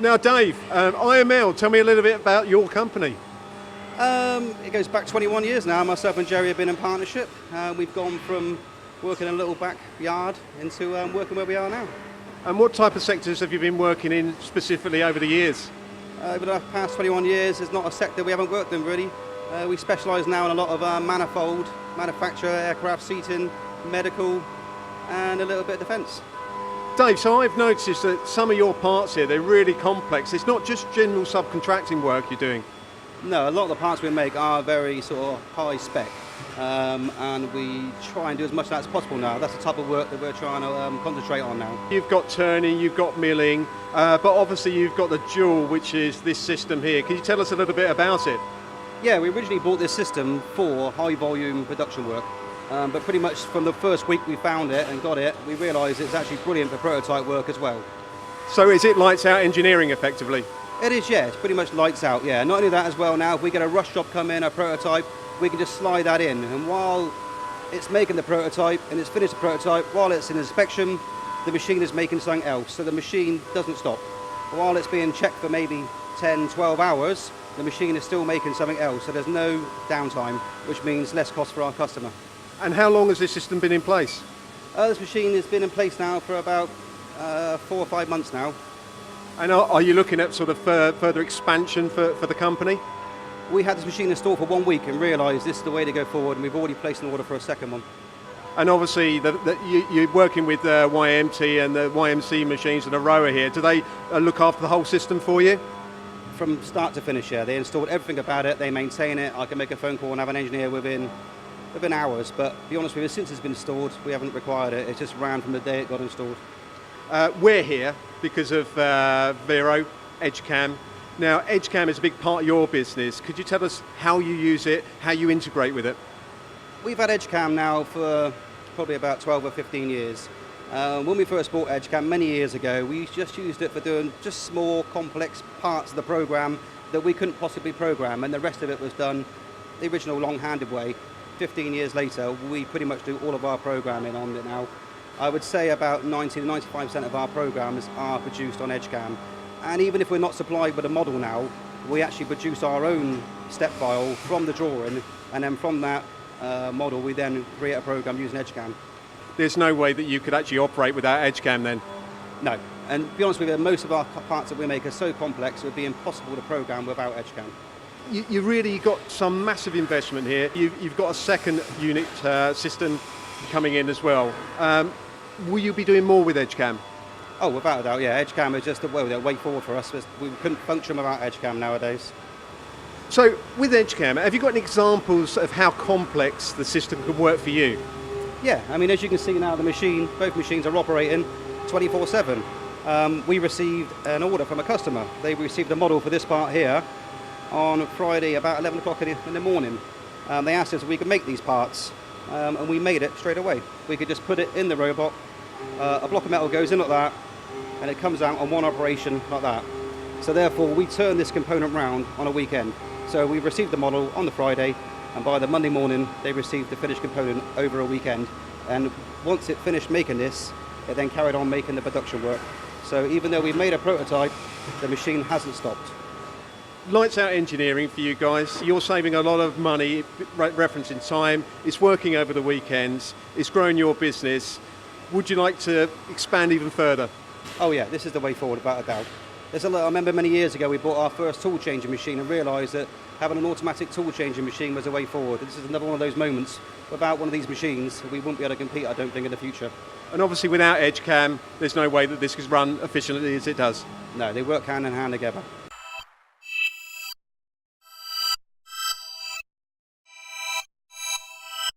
Now Dave, IML, tell me a little bit about your company. It goes back 21 years now. Myself and Jerry have been in partnership. We've gone from working in a little backyard into working where we are now. And what type of sectors have you been working in specifically over the years? Over the past 21 years, there's not a sector we haven't worked in really. We specialise now in a lot of manifold, manufacture, aircraft seating, medical, and a little bit of defence. Dave, so I've noticed that some of your parts here, they're really complex. It's not just general subcontracting work you're doing. No, a lot of the parts we make are very sort of high spec, and we try and do as much of that as possible now. That's the type of work that we're trying to concentrate on now. You've got turning, you've got milling, but obviously you've got the dual, which is this system here. Can you tell us a little bit about it? Yeah, we originally bought this system for high volume production work, but pretty much from the first week we found it and got it, we realised it's actually brilliant for prototype work as well. So is it lights out engineering effectively? It is, yeah, it's pretty much lights out, yeah. Not only that as well now, if we get a rush job come in, a prototype, we can just slide that in, and while it's making the prototype and it's finished the prototype, while it's in inspection, the machine is making something else, so the machine doesn't stop. While it's being checked for maybe 10, 12 hours, the machine is still making something else, so there's no downtime, which means less cost for our customer. And how long has this system been in place? This machine has been in place now for about 4 or 5 months now. And are you looking at sort of further expansion for the company? We had this machine installed for 1 week and realised this is the way to go forward, and we've already placed an order for a second one. And obviously you're working with YMT and the YMC machines and a rower here. Do they look after the whole system for you? From start to finish, yeah. They installed everything about it, they maintain it. I can make a phone call and have an engineer within hours, but to be honest with you, since it's been installed, we haven't required it. It just ran from the day it got installed. We're here because of Vero, EdgeCam. Now, EdgeCam is a big part of your business. Could you tell us how you use it, how you integrate with it? We've had EdgeCam now for probably about 12 or 15 years. When we first bought EdgeCam many years ago, we just used it for doing just small, complex parts of the program that we couldn't possibly program, and the rest of it was done the original long-handed way. 15 years later, we pretty much do all of our programming on it now. I would say about 90 to 95% of our programs are produced on EdgeCam. And even if we're not supplied with a model now, we actually produce our own step file from the drawing, and then from that model, we then create a program using EdgeCam. There's no way that you could actually operate without EdgeCam then? No. And to be honest with you, most of our parts that we make are so complex, it would be impossible to program without EdgeCam. You really got some massive investment here. You've got a second unit system coming in as well. Will you be doing more with EdgeCam? Oh, without a doubt, yeah. EdgeCam is just the way forward for us. We couldn't function without EdgeCam nowadays. So, with EdgeCam, have you got any examples of how complex the system can work for you? Yeah, I mean, as you can see now, both machines are operating 24/7. We received an order from a customer. They received a model for this part here on Friday about 11 o'clock in the morning. They asked us if we could make these parts, and we made it straight away. We could just put it in the robot, a block of metal goes in like that, and it comes out on one operation like that. So therefore, we turn this component round on a weekend. So we received the model on the Friday, and by the Monday morning, they received the finished component over a weekend. And once it finished making this, it then carried on making the production work. So even though we made a prototype, the machine hasn't stopped. Lights out engineering for you guys. You're saving a lot of money, referencing time. It's working over the weekends. It's growing your business. Would you like to expand even further? Oh yeah, this is the way forward, without a doubt. I remember many years ago we bought our first tool changing machine and realised that having an automatic tool changing machine was a way forward. This is another one of those moments. Without one of these machines, we wouldn't be able to compete, I don't think, in the future. And obviously without EdgeCam, there's no way that this is run efficiently as it does. No, they work hand in hand together.